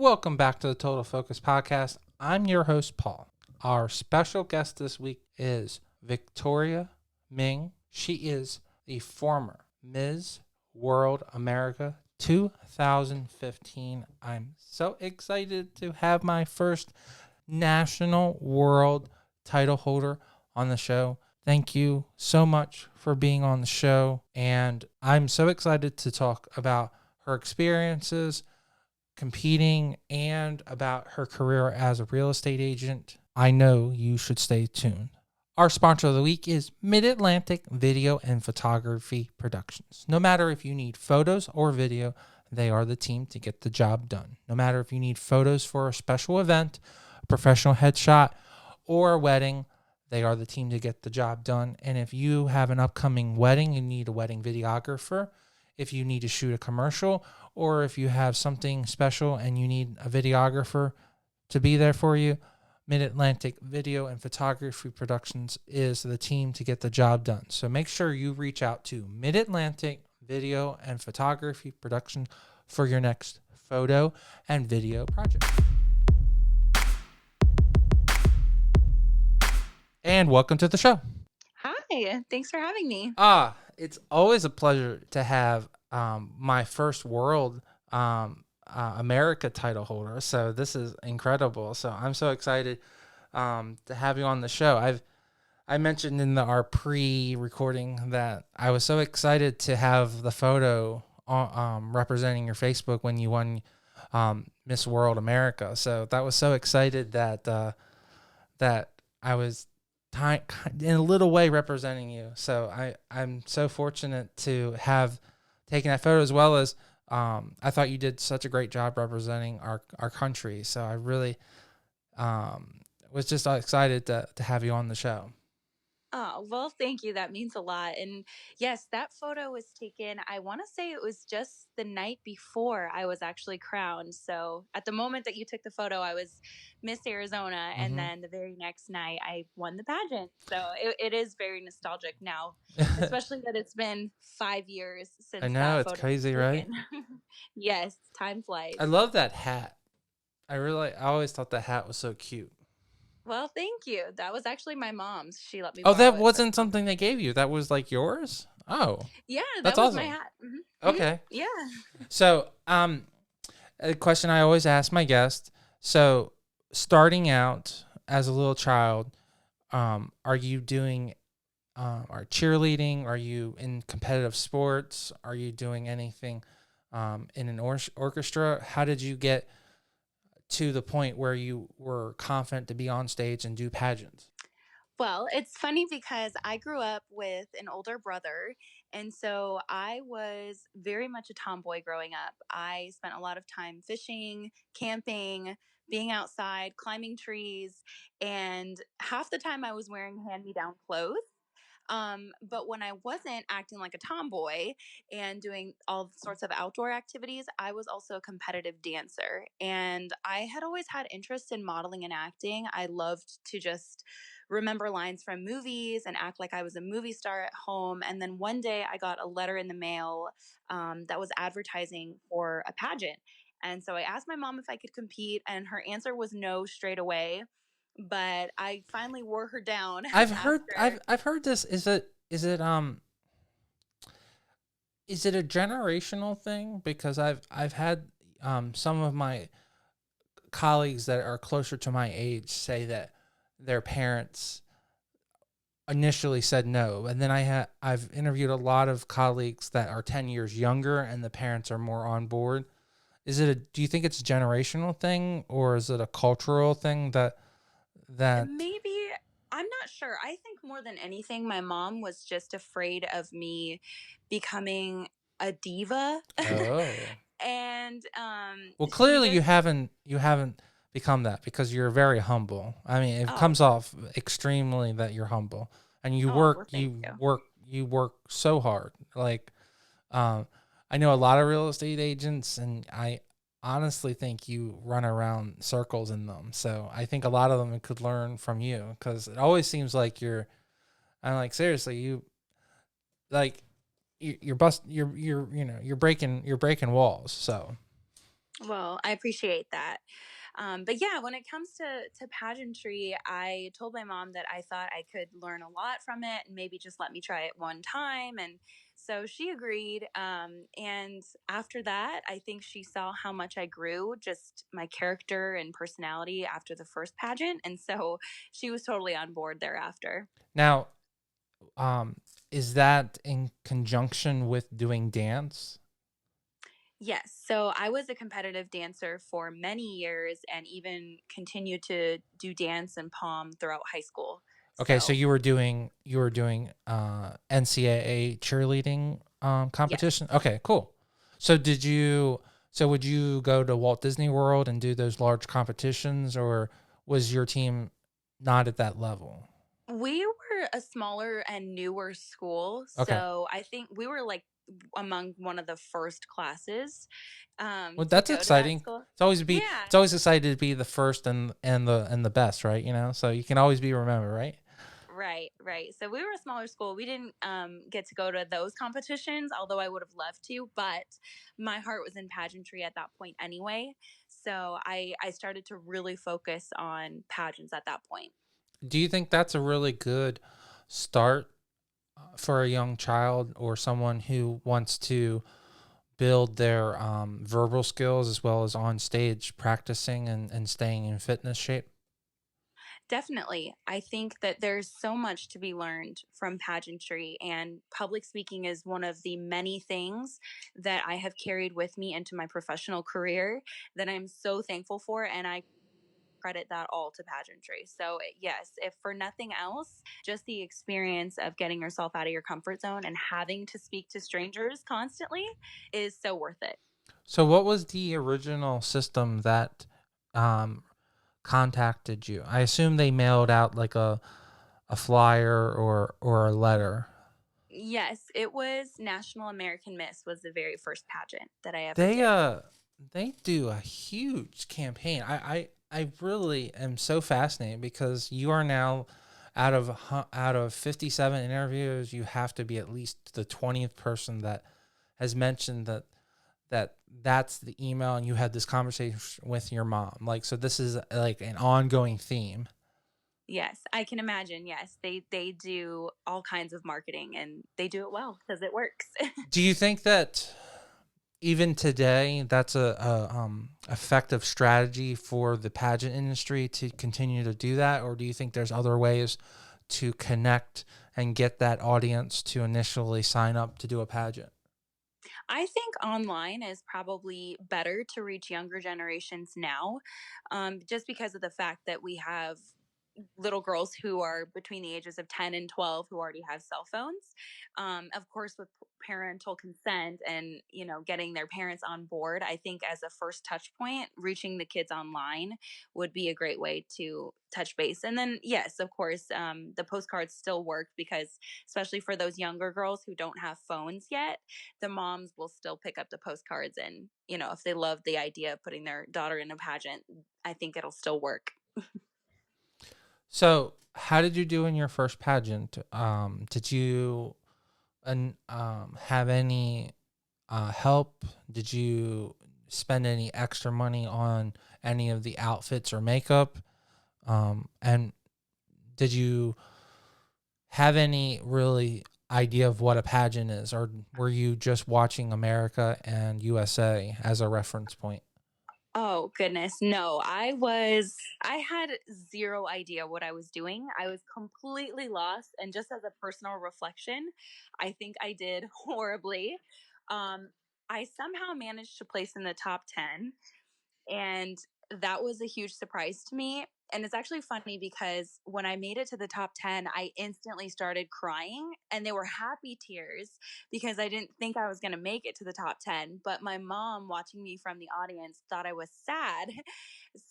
Welcome back to the Total Focus Podcast. I'm your host, Paul. Our special guest this week is Victoria Ming. She is the former Ms. World America 2015. I'm so excited to have my first national world title holder on the show. Thank you so much for being on the show. And I'm so excited to talk about her experiences competing and about her career as a real estate agent. I know you should stay tuned. Our sponsor of the week is Mid-Atlantic Video and Photography Productions. No matter if you need photos or video, they are the team to get the job done. No matter if you need photos for a special event, a professional headshot, or a wedding, they are the team to get the job done. And if you have an upcoming wedding, you need a wedding videographer. If you need to shoot a commercial, or if you have something special and you need a videographer to be there for you, Mid-Atlantic Video and Photography Productions is the team to get the job done. So make sure you reach out to Mid-Atlantic Video and Photography Production for your next photo and video project. And welcome to the show. Hi, thanks for having me. It's always a pleasure to have my first world America title holder. So this is incredible. So I'm so excited to have you on the show. I mentioned in our pre-recording that I was so excited to have the photo representing your Facebook when you won Miss World America. So that was so excited that I was in a little way representing you. So I'm so fortunate to have taken that photo, as well as I thought you did such a great job representing our country. So I really was just excited to have you on the show. Oh, well, thank you. That means a lot. And yes, that photo was taken, I want to say it was just the night before I was actually crowned. So at the moment that you took the photo, I was Miss Arizona. And then the very next night, I won the pageant. So it is very nostalgic now, especially that it's been 5 years since I know, that it's photo crazy, was right? taken. Yes, time flies. I love that hat. I always thought that hat was so cute. Well, thank you. That was actually my mom's. She let me Oh, borrow that it wasn't something they gave you. That was like yours? Oh, Yeah, that's that was my awesome. hat. Okay. Yeah. So, a question I always ask my guests. So, starting out as a little child, are you doing are cheerleading? Are you in competitive sports? Are you doing anything in an orchestra? How did you get to the point where you were confident to be on stage and do pageants? Well, it's funny because I grew up with an older brother. And so I was very much a tomboy growing up. I spent a lot of time fishing, camping, being outside, climbing trees. And half the time I was wearing hand me down clothes. But when I wasn't acting like a tomboy and doing all sorts of outdoor activities, I was also a competitive dancer. And I had always had interest in modeling and acting. I loved to just remember lines from movies and act like I was a movie star at home. And then one day I got a letter in the mail that was advertising for a pageant. And so I asked my mom if I could compete, and her answer was no straight away. But I finally wore her down I've heard after. I've heard this. Is it a generational thing? Because I've had some of my colleagues that are closer to my age say that their parents initially said no, and then I've interviewed a lot of colleagues that are 10 years younger and the parents are more on board. Do you think it's a generational thing, or is it a cultural thing that Maybe, I'm not sure. I think more than anything, my mom was just afraid of me becoming a diva. Oh. And Well, she clearly just, you haven't become that, because you're very humble. I mean, it oh, comes off extremely that you're humble, and oh, well, thank you. you work so hard. Like, I know a lot of real estate agents, and I honestly think you run around circles in them. So I think a lot of them could learn from you, because it always seems like I'm like, seriously, like you're breaking walls. So Well, I appreciate that. But yeah, when it comes to pageantry, I told my mom that I thought I could learn a lot from it and maybe just let me try it one time. And so she agreed. And after that, I think she saw how much I grew, just my character and personality after the first pageant. And so she was totally on board thereafter. Now, um, is that in conjunction with doing dance? Yes. So I was a competitive dancer for many years and even continued to do dance and pom throughout high school. Okay, so So, you were doing NCAA cheerleading yes. competition. Okay, cool. So would you go to Walt Disney World and do those large competitions, or was your team not at that level? We were a smaller and newer school, Okay. so I think we were like among one of the first classes Well, to that's go to that exciting. school. Yeah, It's always excited to be the first and the best, right? So you can always be remembered, right? right, right. So we were a smaller school. We didn't get to go to those competitions, although I would have loved to. But my heart was in pageantry at that point anyway. So I started to really focus on pageants at that point. Do you think that's a really good start for a young child or someone who wants to build their verbal skills as well as on stage practicing and staying in fitness shape? Definitely. I think that there's so much to be learned from pageantry, and public speaking is one of the many things that I have carried with me into my professional career that I'm so thankful for. And I credit that all to pageantry. So, yes, if for nothing else, just the experience of getting yourself out of your comfort zone and having to speak to strangers constantly is so worth it. So, what was the original system that um, contacted you? I assume they mailed out like a flyer or a letter. Yes, it was National American Miss was the very first pageant that I ever They did. uh they do a huge campaign. I really am so fascinated because you are now out of 57 interviews, you have to be at least the 20th person that has mentioned that's the email and you had this conversation with your mom. Like, so this is like an ongoing theme. Yes, I can imagine. Yes, they do all kinds of marketing and they do it well because it works. Do you think that even today that's a effective strategy for the pageant industry to continue to do that, or do you think there's other ways to connect and get that audience to initially sign up to do a pageant? I think online is probably better to reach younger generations now, just because of the fact that we have little girls who are between the ages of 10 and 12 who already have cell phones, of course with parental consent and getting their parents on board. I think as a first touch point, reaching the kids online would be a great way to touch base. And then yes, of course, the postcards still work because especially for those younger girls who don't have phones yet, the moms will still pick up the postcards. And if they love the idea of putting their daughter in a pageant, I think it'll still work. So, how did you do in your first pageant? Did you have any help? Did you spend any extra money on any of the outfits or makeup? And did you have any really idea of what a pageant is, or were you just watching America and USA as a reference point? Oh goodness, no. I had zero idea what I was doing. I was completely lost, and just as a personal reflection, I think I did horribly. Um I somehow managed to place in the top 10, and that was a huge surprise to me. And it's actually funny because when I made it to the top 10, I instantly started crying, and they were happy tears because I didn't think I was going to make it to the top 10. But my mom, watching me from the audience, thought I was sad.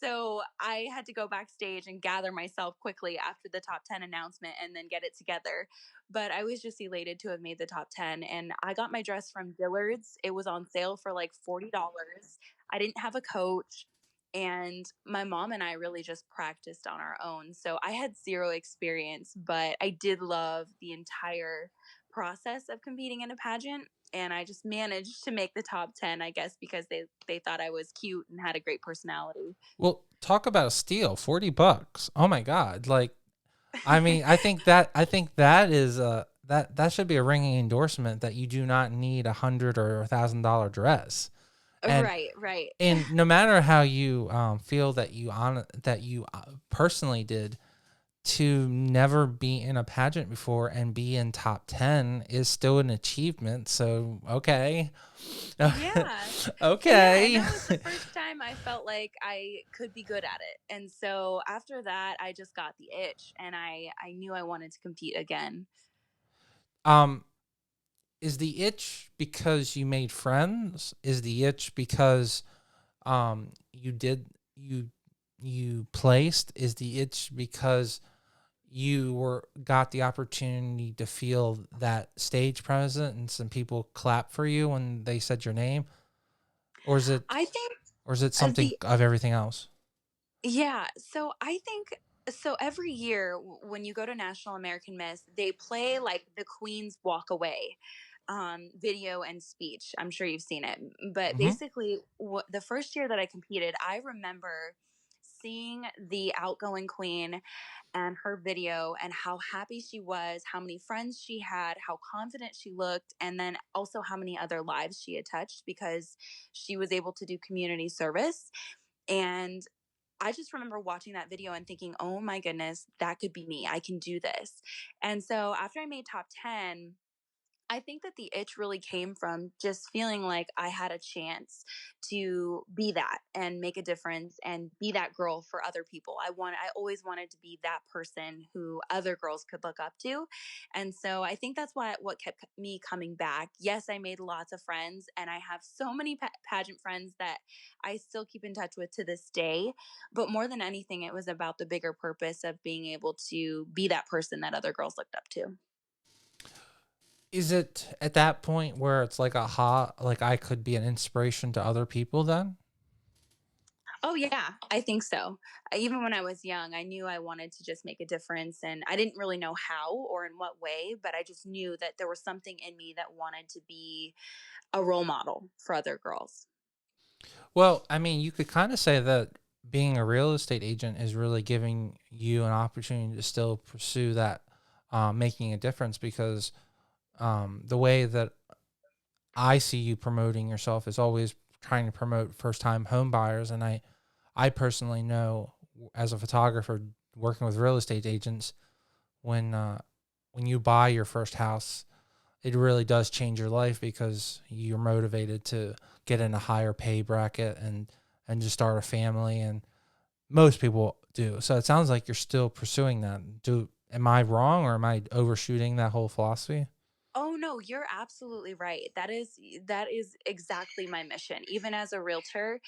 So I had to go backstage and gather myself quickly after the top 10 announcement and then get it together. But I was just elated to have made the top 10. And I got my dress from Dillard's. It was on sale for like $40. I didn't have a coach, and my mom and I really just practiced on our own. So I had zero experience, but I did love the entire process of competing in a pageant. and I just managed to make the top 10, I guess, because they thought I was cute and had a great personality. Well, talk about a steal, $40. Oh my God. Like, I mean, I think that is that should be a ringing endorsement that you do not need $100 or $1,000 dress. And Right, right. and no matter how you feel that you personally did, to never be in a pageant before and be in top 10 is still an achievement. So, okay. Yeah. Yeah, and Okay. that was the first time I felt like I could be good at it. And so after that, I just got the itch, and I knew I wanted to compete again. um, is the itch because you made friends? Is the itch because you did you placed? Is the itch because you got the opportunity to feel that stage presence and some people clap for you when they said your name? Or is it I think or is it as something the of everything else? Yeah, so I think so every year when you go to National American Miss, they play like the Queen's Walk Away video and speech. I'm sure you've seen it. But Hmm. basically, the first year that I competed, I remember seeing the outgoing queen and her video and how happy she was, how many friends she had, how confident she looked, and then also how many other lives she had touched because she was able to do community service. And I just remember watching that video and thinking, oh my goodness, that could be me. I can do this. And so after I made top 10, I think that the itch really came from just feeling like I had a chance to be that and make a difference and be that girl for other people. I always wanted to be that person who other girls could look up to. And so I think that's what kept me coming back. Yes, I made lots of friends, and I have so many pageant friends that I still keep in touch with to this day, but more than anything it was about the bigger purpose of being able to be that person that other girls looked up to. Is it at that point where it's like like I could be an inspiration to other people then? Oh yeah, I think so. Even when I was young, I knew I wanted to just make a difference, and I didn't really know how or in what way, but I just knew that there was something in me that wanted to be a role model for other girls. Well, I mean, you could kind of say that being a real estate agent is really giving you an opportunity to still pursue that, making a difference, because the way that I see you promoting yourself is always trying to promote first time home buyers. And I personally know as a photographer working with real estate agents, when you buy your first house, it really does change your life because you're motivated to get in a higher pay bracket and just start a family. And most people do. So it sounds like you're still pursuing that. Am I wrong, or am I overshooting that whole philosophy? Oh no, you're absolutely right. That is exactly my mission. Even as a realtor,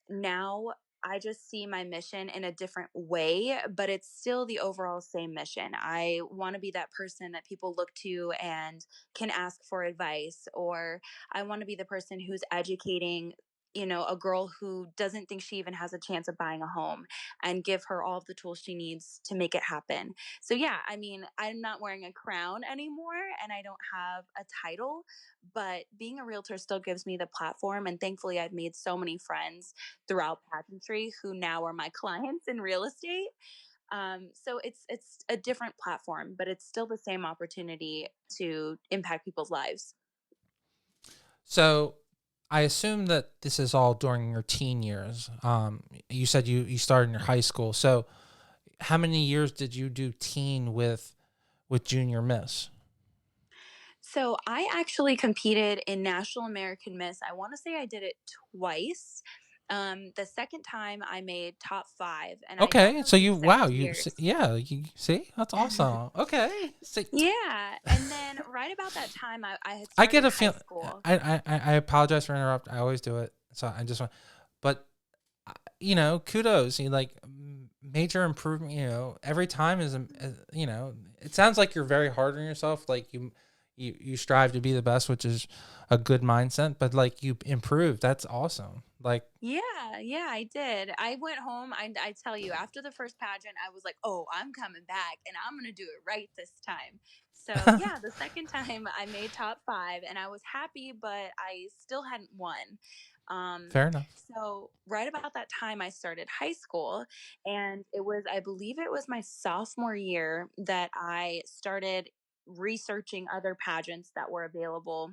now I just see my mission in a different way, but it's still the overall same mission. I want to be that person that people look to and can ask for advice, or I want to be the person who's educating, a girl who doesn't think she even has a chance of buying a home, and give her all of the tools she needs to make it happen. So yeah, I mean, I'm not wearing a crown anymore and I don't have a title, but being a realtor still gives me the platform, and thankfully I've made so many friends throughout pageantry who now are my clients in real estate. So it's a different platform, but it's still the same opportunity to impact people's lives. So I assume that this is all during your teen years. You said you started in your high school. So how many years did you do teen with Junior Miss? So I actually competed in National American Miss. I want to say I did it twice. The second time I made top five, and I don't Okay, know so the you exact wow, years. yeah, you see? That's awesome. Okay. See, Yeah, and then right about that time, I had I get started a high feel. school. I apologize for interrupt. I always do it. So I just want, but kudos. You like major improvement. Every time is, it sounds like you're very hard on yourself. Like you strive to be the best, which is a good mindset, but like you improved. That's awesome. Like, Yeah, I did. I went home. I tell you, after the first pageant, I was like, oh, I'm coming back and I'm going to do it right this time. So, yeah, the second time I made top five and I was happy, but I still hadn't won. Um, fair enough. so, right about that time, I started high school. And I believe it was my sophomore year that I started researching other pageants that were available.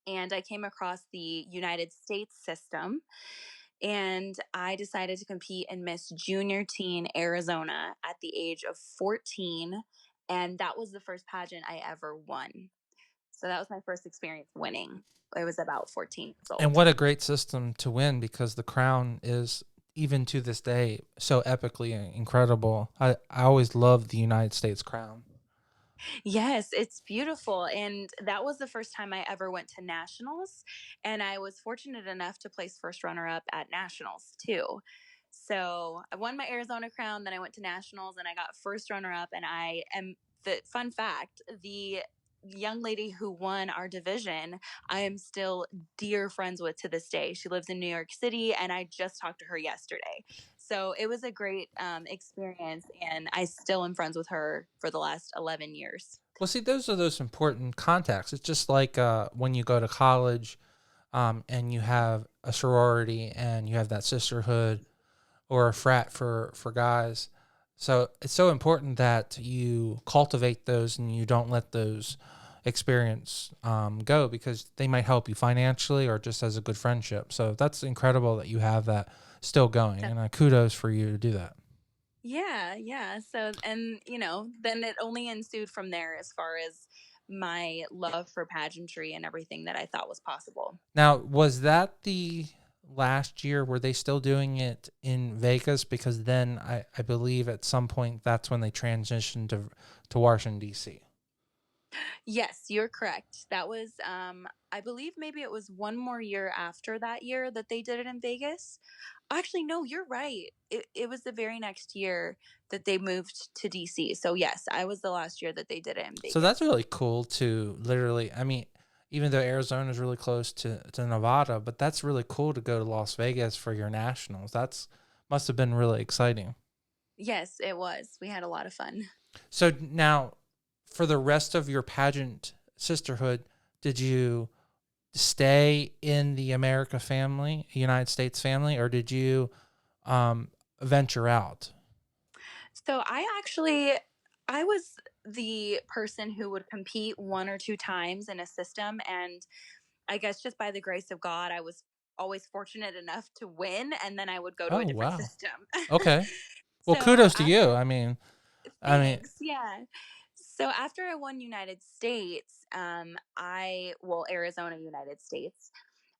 And I came across the United States system, and I decided to compete in Miss Junior Teen Arizona at the age of 14. And that was the first pageant I ever won. So that was my first experience winning. I was about 14 years And old. what a great system to win, because the crown is, even to this day, so epically incredible. I always loved the United States crown. Yes, it's beautiful. And that was the first time I ever went to nationals. And I was fortunate enough to place first runner up at nationals too. So I won my Arizona crown, then I went to nationals and I got first runner up. And I am the fun fact, the young lady who won our division, I am still dear friends with to this day. She lives in New York City and I just talked to her yesterday. So it was a great experience, and I still am friends with her for the last 11 years. Well, see, those are those important contacts. It's just like when you go to college, and you have a sorority and you have that sisterhood or a frat for guys. So it's so important that you cultivate those and you don't let those experience go, because they might help you financially or just as a good friendship. So that's incredible that you have that still going, and kudos for you to do that. Yeah. So, and then it only ensued from there as far as my love for pageantry and everything that I thought was possible. Now, was that the last year? Were they still doing it in Vegas? Because then I believe at some point that's when they transitioned to Washington, D.C. Yes, you're correct. That was, I believe maybe it was one more year after that year that they did it in Vegas. Actually, no, you're right. It was the very next year that they moved to DC. So, yes, I was the last year that they did it in So that's Vegas. really cool to literally, I mean, even though Arizona is really close to Nevada, but that's really cool to go to Las Vegas for your nationals. That's must have been really exciting. Yes, it was. We had a lot of fun. So now, for the rest of your pageant sisterhood, did you stay in the America family, United States family, or did you venture out? So, I was the person who would compete one or two times in a system. And I guess just by the grace of God, I was always fortunate enough to win. And then I would go to a Oh, different wow. system. Okay. Well, So, kudos to you. after I mean, Thanks. Yeah. So after I won United States, Arizona, United States,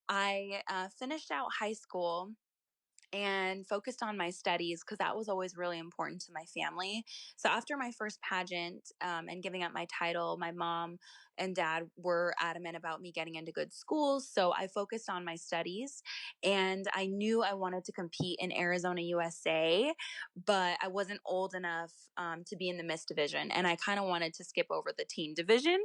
I finished out high school and focused on my studies because that was always really important to my family. So after my first pageant and giving up my title, my mom and dad were adamant about me getting into good schools. So I focused on my studies, and I knew I wanted to compete in Arizona, USA, but I wasn't old enough to be in the Miss division. And I kind of wanted to skip over the teen division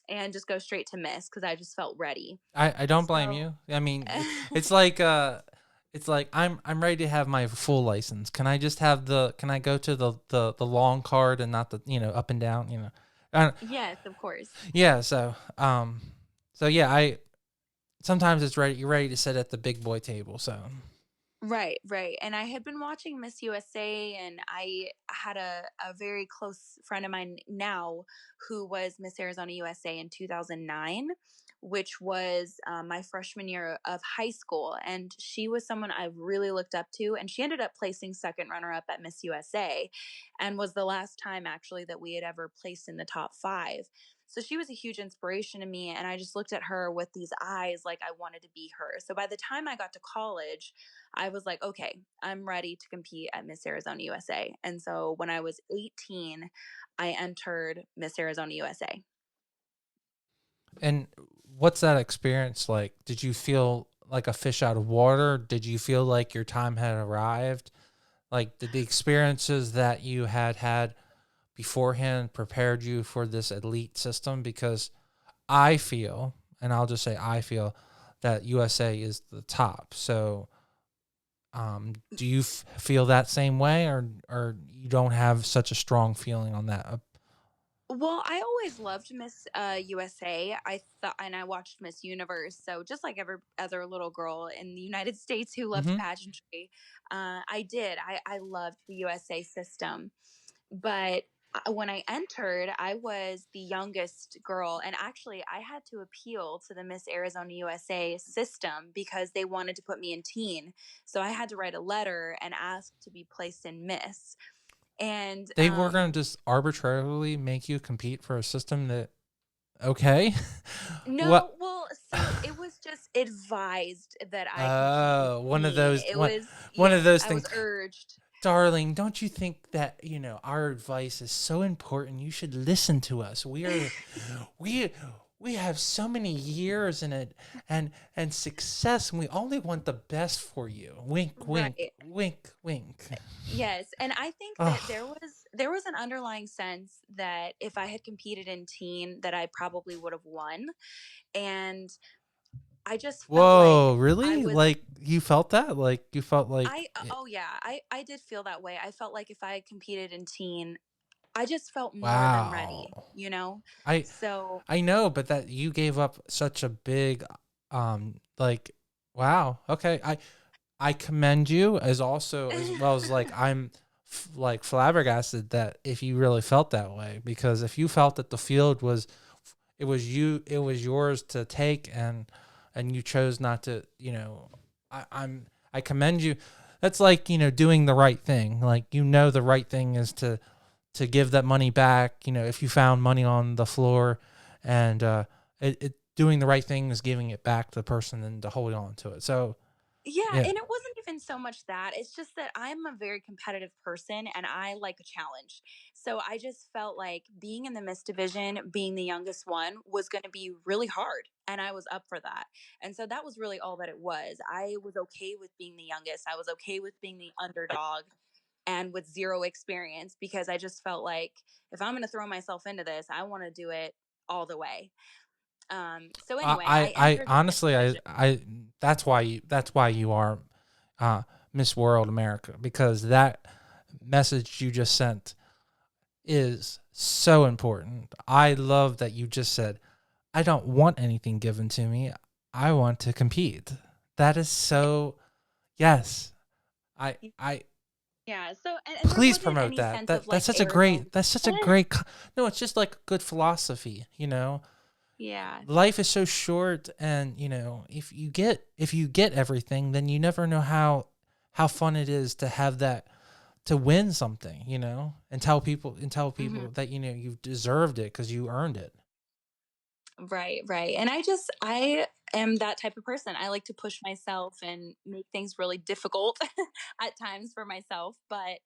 and just go straight to Miss because I just felt ready. I don't blame So you. I mean, it's like I'm ready to have my full license. Can I just have can I go to the long card and not the, up and down, yes, of course. yeah, so yeah, I sometimes it's ready, you're ready to sit at the big boy table. So Right. And I had been watching Miss USA, and I had a very close friend of mine now who was Miss Arizona USA in 2009, which was my freshman year of high school. And she was someone I really looked up to. And she ended up placing second runner up at Miss USA and was the last time actually that we had ever placed in the top five. So she was a huge inspiration to me. And I just looked at her with these eyes like I wanted to be her. So by the time I got to college, I was like, okay, I'm ready to compete at Miss Arizona USA. And so when I was 18, I entered Miss Arizona USA. and what's that experience like? Did you feel like a fish out of water? Did you feel like your time had arrived? Like, did the experiences that you had beforehand prepared you for this elite system? Because I feel, and I'll just say I feel that USA is the top. So, do you feel that same way, or you don't have such a strong feeling on that? Well, I always loved Miss USA. I thought, and I watched Miss Universe. So just like every other little girl in the United States who loves Mm-hmm. pageantry, I did. I loved the USA system. But when I entered, I was the youngest girl, and actually, I had to appeal to the Miss Arizona USA system because they wanted to put me in teen. So I had to write a letter and ask to be placed in Miss. And They were going to just arbitrarily make you compete for a system that, okay. no, What? well, so it was just advised that I compete in One of teen. those, It was, one of yes, those I was things. urged. Darling, don't you think that, our advice is so important? You should listen to us. We we have so many years in it and success, and we only want the best for you. Wink, wink, Right. wink, wink. Yes, and I think that Oh, there was an underlying sense that if I had competed in teen that I probably would have won, and I just felt like whoa, I really? was Like you felt that? Like you felt like I oh yeah, I did feel that way. I felt like if I had competed in teen, I just felt more than ready, wow. you know? I So, I know, but that you gave up such a big like wow. Okay. I commend you as well as like I'm like flabbergasted that if you really felt that way, because if you felt that the field was it was yours to take, and you chose not to, I commend you. That's like, doing the right thing. Like, the right thing is to give that money back, if you found money on the floor, and it doing the right thing is giving it back to the person and to hold on to it. So, yeah, yeah. and it wasn't even so much that. It's just that I'm a very competitive person and I like a challenge. So I just felt like being in the Miss division, being the youngest one, was going to be really hard. And I was up for that. And so that was really all that it was. I was okay with being the youngest. I was okay with being the underdog and with zero experience because I just felt like if I'm going to throw myself into this, I want to do it all the way. So anyway, I I entered the Miss honestly, division. that's why you are Miss World America, because that message you just sent is so important. I love that you just said, I don't want anything given to me. I want to compete. That is so, yes. I Yeah. So, and there please wasn't promote any that. sense of like That's such a great, no, it's just like good philosophy. Yeah. Life is so short, and if you get everything, then you never know how fun it is to have that, to win something, and tell people Hmm. that you've deserved it because you earned it. Right, right. And I am that type of person. I like to push myself and make things really difficult at times for myself. But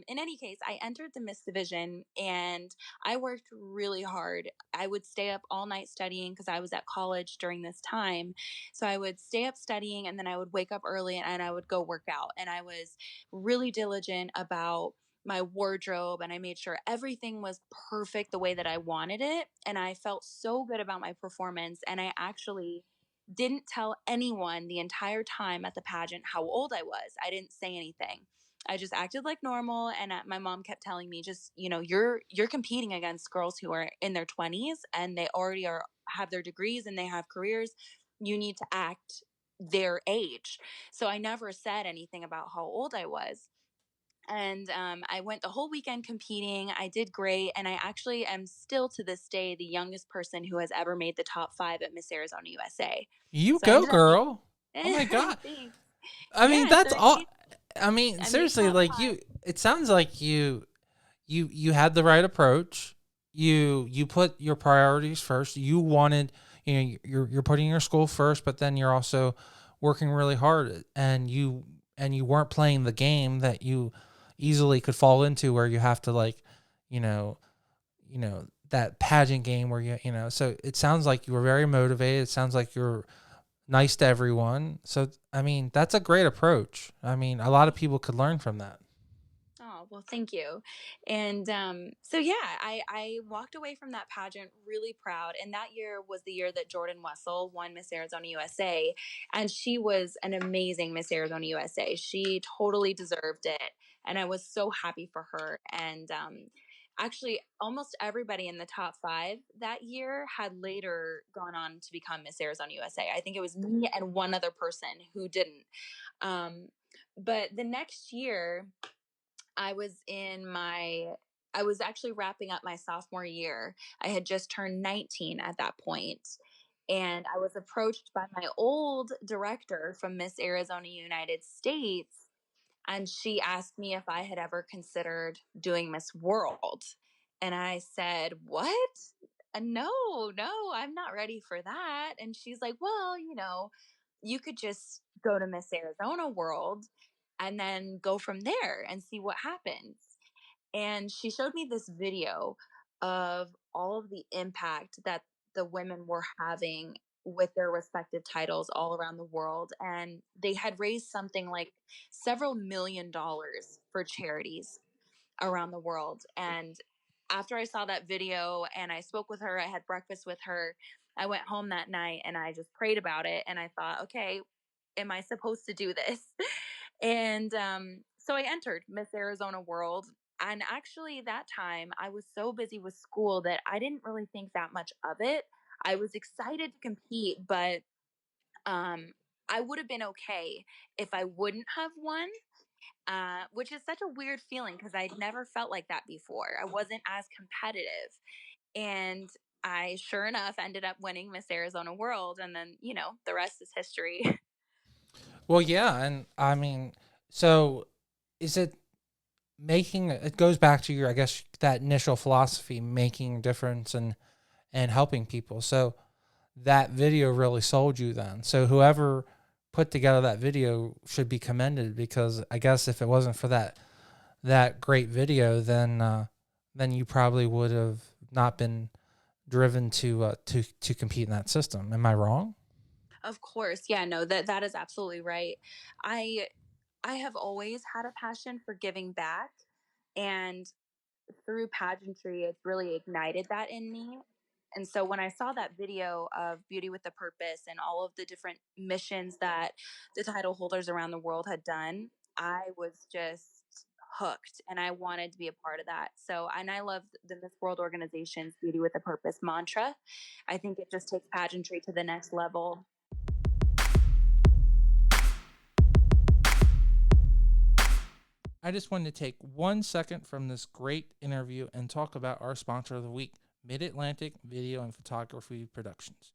in any case, I entered the Miss division and I worked really hard. I would stay up all night studying because I was at college during this time. So I would stay up studying and then I would wake up early and I would go work out. And I was really diligent about my wardrobe and I made sure everything was perfect the way that I wanted it. And I felt so good about my performance. And I actually didn't tell anyone the entire time at the pageant how old I was. I didn't say anything. I just acted like normal, and my mom kept telling me, just you're competing against girls who are in their 20s and they already are have their degrees and they have careers. You need to act their age. So I never said anything about how old I was. And I went the whole weekend competing. I did great, and I actually am still to this day the youngest person who has ever made the top five at Miss Arizona USA. You So I go, ended up being girl. Oh my God. thanks. I mean, Yeah, so that's all. I mean, I made seriously, top like five. it sounds like you had the right approach. You put your priorities first. You wanted, you're putting your school first, but then you're also working really hard, and you weren't playing the game that you easily could fall into, where you have to, like, you know, that pageant game where so it sounds like you were very motivated. It sounds like you're nice to everyone. So, I mean, that's a great approach. I mean, a lot of people could learn from that. Oh, well, thank you. And so yeah, I walked away from that pageant really proud. And that year was the year that Jordan Wessel won Miss Arizona USA, and she was an amazing Miss Arizona USA. She totally deserved it, and I was so happy for her. And actually, almost everybody in the top five that year had later gone on to become Miss Arizona USA. I think it was me and one other person who didn't. Um, but the next year, I was in my I was actually wrapping up my sophomore year. I had just turned 19 at that point, and I was approached by my old director from Miss Arizona United States, and she asked me if I had ever considered doing Miss World. And I said, "What? No, no, I'm not ready for that." And she's like, "Well, you could just go to Miss Arizona World and then go from there and see what happens." And she showed me this video of all of the impact that the women were having with their respective titles all around the world. And they had raised something like several $1 million for charities around the world. And after I saw that video and I spoke with her, I had breakfast with her, I went home that night and I just prayed about it. And I thought, okay, am I supposed to do this? And so I entered Miss Arizona World. And actually, that time I was so busy with school that I didn't really think that much of it. I was excited to compete, but um, I would have been okay if I wouldn't have won, which is such a weird feeling because I'd never felt like that before. I wasn't as competitive. And I, sure enough, ended up winning Miss Arizona World. And then, the rest is history. Well, yeah, and I mean, so is it making it goes back to your, I guess, that initial philosophy, making a difference and helping people. So that video really sold you then. So whoever put together that video should be commended, because I guess if it wasn't for that great video, then you probably would have not been driven to compete in that system. Am I wrong? Of course. Yeah, no, that is absolutely right. I I have always had a passion for giving back, and through pageantry it's really ignited that in me. And so when I saw that video of Beauty with a Purpose and all of the different missions that the title holders around the world had done, I was just hooked and I wanted to be a part of that. So, and I love the Miss World organization's Beauty with a Purpose mantra. I think it just takes pageantry to the next level. I just wanted to take 1 second from this great interview and talk about our sponsor of the week, Mid Atlantic Video and Photography Productions.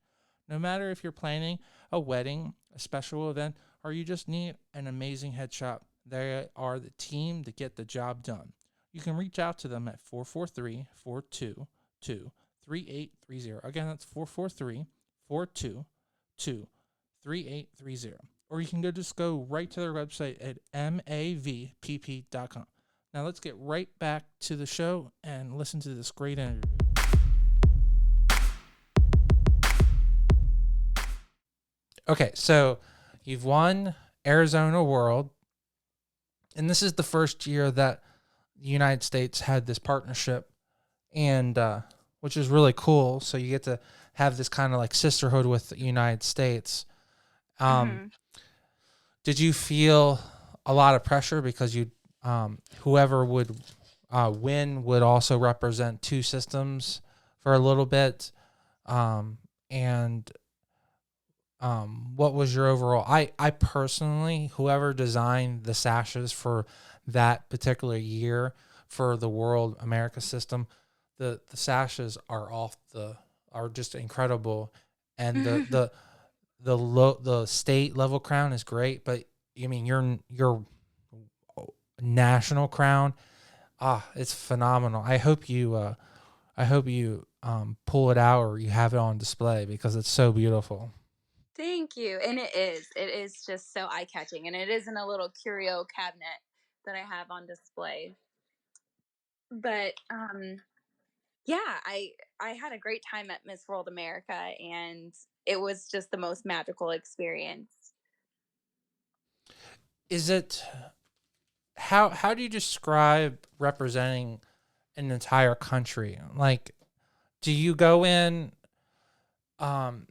No matter if you're planning a wedding, a special event, or you just need an amazing headshot, they are the team to get the job done. You can reach out to them at 443-422-3830. Again, that's 443-422-3830. Or you can just go right to their website at mavpp.com. Now let's get right back to the show and listen to this great interview. Okay, so you've won Arizona World, and this is the first year that the United States had this partnership, and which is really cool. So you get to have this kind of like sisterhood with the United States. Mm-hmm. Did you feel a lot of pressure because whoever would win would also represent two systems for a little bit? And what was your overall? I personally, whoever designed the sashes for that particular year for the World America system, the sashes are just incredible, and the state level crown is great, but I mean your national crown, it's phenomenal. I hope you pull it out or you have it on display because it's so beautiful. Thank you. And it is. It is just so eye catching. And it is in a little curio cabinet that I have on display. But yeah, I had a great time at Miss World America, and it was just the most magical experience. Is it? how do you describe representing an entire country? Like, do you go in um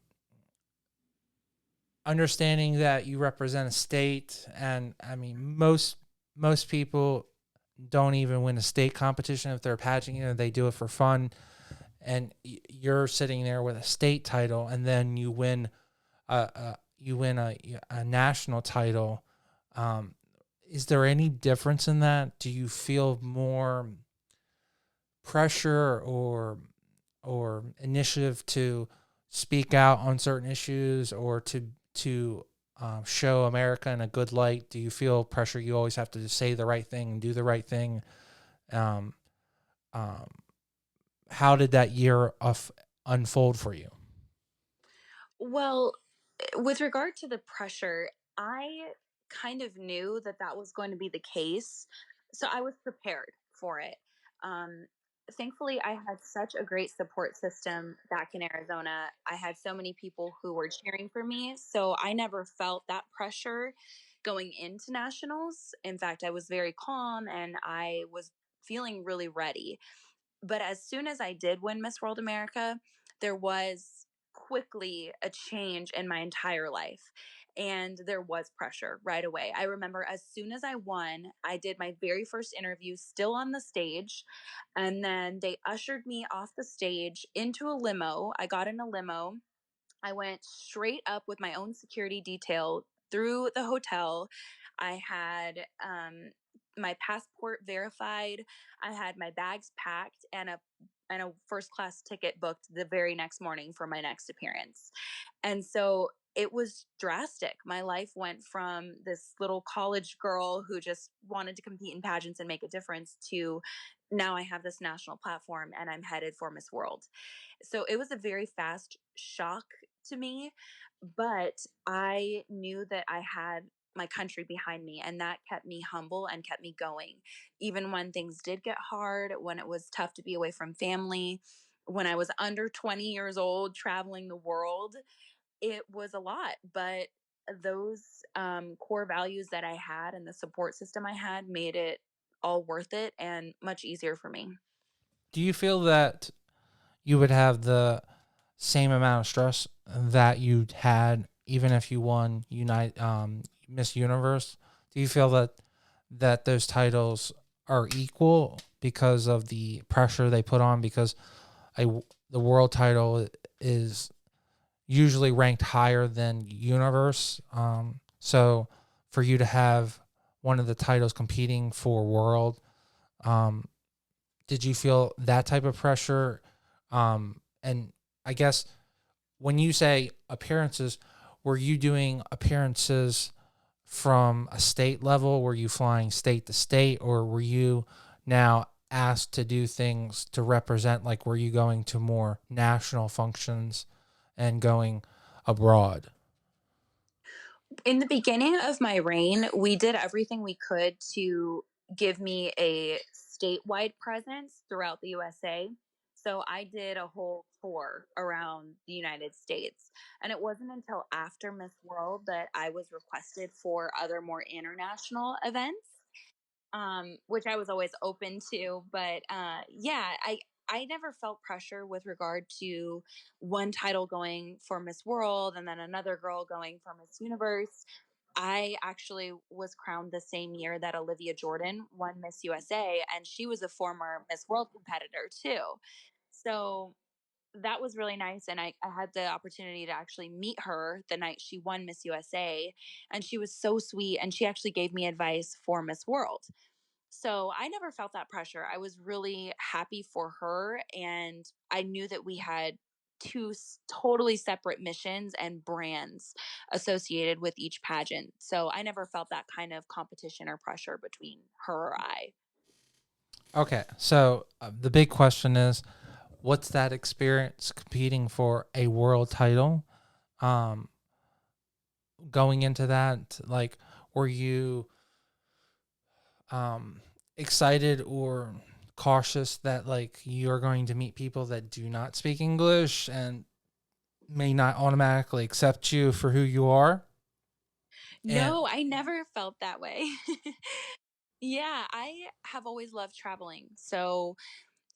understanding that you represent a state, and I mean most people don't even win a state competition if they're pageant, they do it for fun, and you're sitting there with a state title, and then you win a national title. um is there any difference in that? Do you feel more pressure or initiative to speak out on certain issues, or to show America in a good light? Do you feel pressure? You always have to say the right thing and do the right thing. Um, um, how did that year of unfold for you? Well, with regard to the pressure, I kind of knew that that was going to be the case. So I was prepared for it. Um, Thankfully, I had such a great support system back in Arizona. I had so many people who were cheering for me. So I never felt that pressure going into nationals. In fact, I was very calm and I was feeling really ready. But as soon as I did win Miss World America, there was quickly a change in my entire life. And there was pressure right away. I remember as soon as I won, I did my very first interview still on the stage. And then they ushered me off the stage into a limo. I got in a limo. I went straight up with my own security detail through the hotel. I had my passport verified. I had my bags packed and a first class ticket booked the very next morning for my next appearance. And so it was drastic. My life went from this little college girl who just wanted to compete in pageants and make a difference to now I have this national platform and I'm headed for Miss World. So it was a very fast shock to me, but I knew that I had my country behind me, and that kept me humble and kept me going. Even when things did get hard, when it was tough to be away from family, when I was under 20 years old traveling the world, it was a lot. But those core values that I had and the support system I had made it all worth it and much easier for me. Do you feel that you would have the same amount of stress that you had even if you won Miss Universe? Do you feel that those titles are equal because of the pressure they put on? Because a the world title is usually ranked higher than universe. So for you to have one of the titles competing for world, um, did you feel that type of pressure? And I guess when you say appearances, were you doing appearances from a state level? Were you flying state to state, or were you now asked to do things to represent? Like, were you going to more national functions and going abroad? In the beginning of my reign, we did everything we could to give me a statewide presence throughout the USA. So I did a whole tour around the United States. And it wasn't until after Miss World that I was requested for other more international events, which I was always open to. But yeah, I never felt pressure with regard to one title going for Miss World and then another girl going for Miss Universe. I actually was crowned the same year that Olivia Jordan won Miss USA, and she was a former Miss World competitor too. So that was really nice. And I had the opportunity to actually meet her the night she won Miss USA. And she was so sweet. And she actually gave me advice for Miss World. So I never felt that pressure. I was really happy for her. And I knew that we had two totally separate missions and brands associated with each pageant. So I never felt that kind of competition or pressure between her or I. Okay, so the big question is, what's that experience competing for a world title? Um, Going into that, like, were you um excited or cautious that like you're going to meet people that do not speak English and may not automatically accept you for who you are? And No, I never felt that way. Yeah, I have always loved traveling. So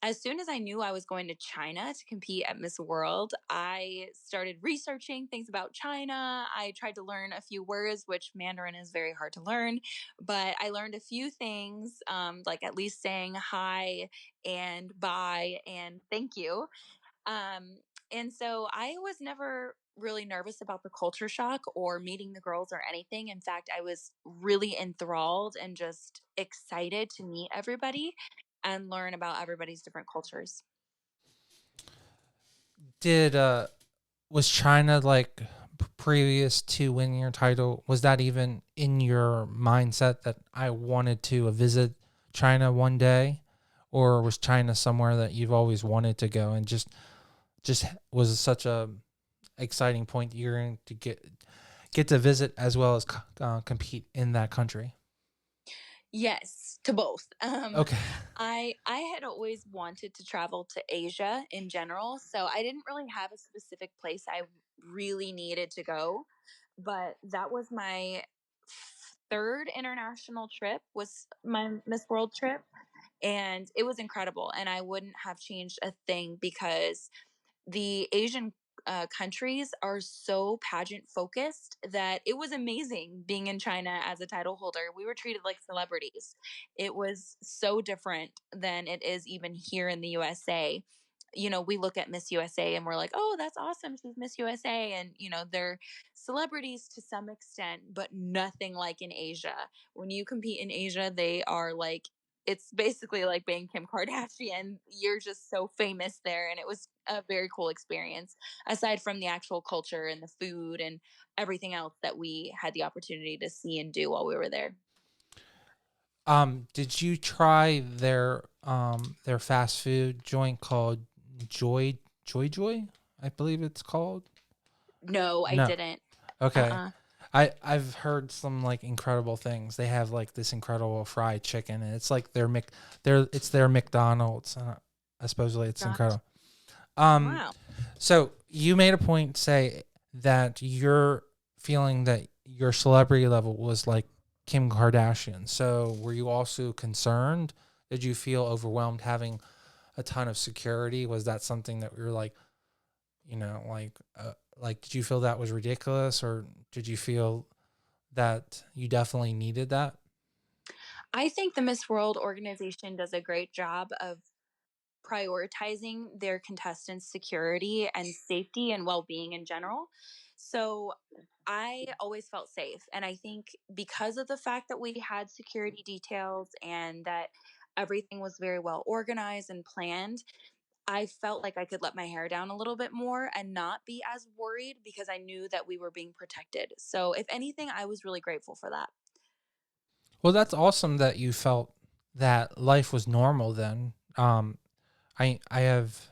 as soon as I knew I was going to China to compete at Miss World, I started researching things about China. I tried to learn a few words, which Mandarin is very hard to learn, but I learned a few things, like at least saying hi and bye and thank you. Um, and so I was never really nervous about the culture shock or meeting the girls or anything. In fact, I was really enthralled and just excited to meet everybody and learn about everybody's different cultures. Did was China like previous to winning your title? Was that even in your mindset that I wanted to visit China one day, or was China somewhere that you've always wanted to go and just was such a exciting point that you're going to get to visit as well as compete in that country? Yes, to both. Okay. I had always wanted to travel to Asia in general, so I didn't really have a specific place I really needed to go, but that was my third international trip was my Miss World trip, and it was incredible, and I wouldn't have changed a thing because the Asian countries are so pageant focused that it was amazing being in China as a title holder. We were treated like celebrities. It was so different than it is even here in the USA. You know, we look at Miss USA and we're like, oh, that's awesome. She's Miss USA. And, you know, they're celebrities to some extent, but nothing like in Asia. When you compete in Asia, they are like, it's basically like being Kim Kardashian. You're just so famous there. And it was a very cool experience, aside from the actual culture and the food and everything else that we had the opportunity to see and do while we were there. Did you try their fast food joint called Joy? I believe it's called. No, I No. didn't. Okay. Uh-uh. I've heard some like incredible things. They have like this incredible fried chicken, and it's like their McDonald's. Supposedly it's Got incredible. Um, Wow. so you made a point say that you're feeling that your celebrity level was like Kim Kardashian. So were you also concerned? Did you feel overwhelmed having a ton of security? Was that something that we were like, like did you feel that was ridiculous, or did you feel that you definitely needed that? I think the Miss World organization does a great job of prioritizing their contestants' security and safety and well being in general. So I always felt safe. And I think because of the fact that we had security details and that everything was very well organized and planned, I felt like I could let my hair down a little bit more and not be as worried because I knew that we were being protected. So, if anything, I was really grateful for that. Well, that's awesome that you felt that life was normal then. I have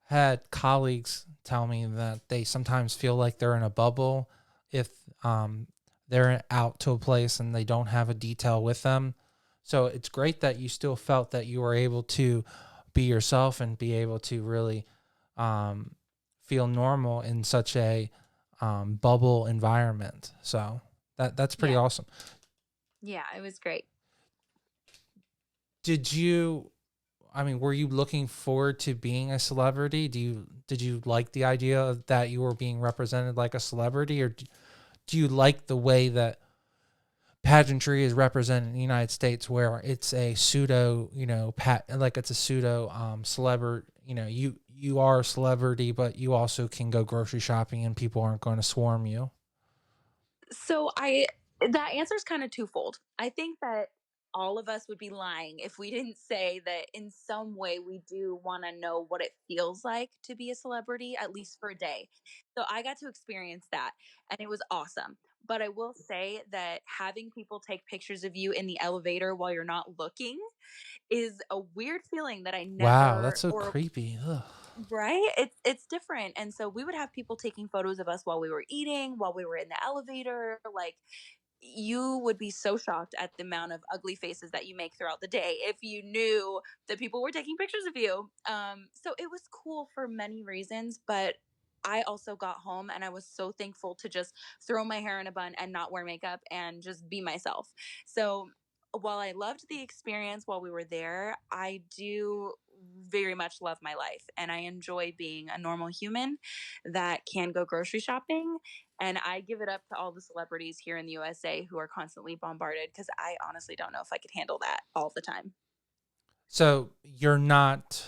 had colleagues tell me that they sometimes feel like they're in a bubble if they're out to a place and they don't have a detail with them. So it's great that you still felt that you were able to be yourself and be able to really um, feel normal in such a bubble environment. So that's pretty Yeah. awesome. Yeah, it was great. Did you I mean, were you looking forward to being a celebrity? Did you like the idea of that you were being represented like a celebrity, or do you like the way that pageantry is represented in the United States, where it's a pseudo, like it's a pseudo celebrity. You are a celebrity, but you also can go grocery shopping and people aren't going to swarm you. So I that answer is kind of twofold. I think that all of us would be lying if we didn't say that in some way we do want to know what it feels like to be a celebrity at least for a day. So I got to experience that and it was awesome. But I will say that having people take pictures of you in the elevator while you're not looking is a weird feeling that I Wow, that's never so or creepy. Ugh. right? It's different. And so we would have people taking photos of us while we were eating, while we were in the elevator, like you would be so shocked at the amount of ugly faces that you make throughout the day if you knew that people were taking pictures of you. So it was cool for many reasons, but I also got home and I was so thankful to just throw my hair in a bun and not wear makeup and just be myself. So while I loved the experience while we were there, I do very much love my life and I enjoy being a normal human that can go grocery shopping. And I give it up to all the celebrities here in the USA who are constantly bombarded because I honestly don't know if I could handle that all the time. So you're not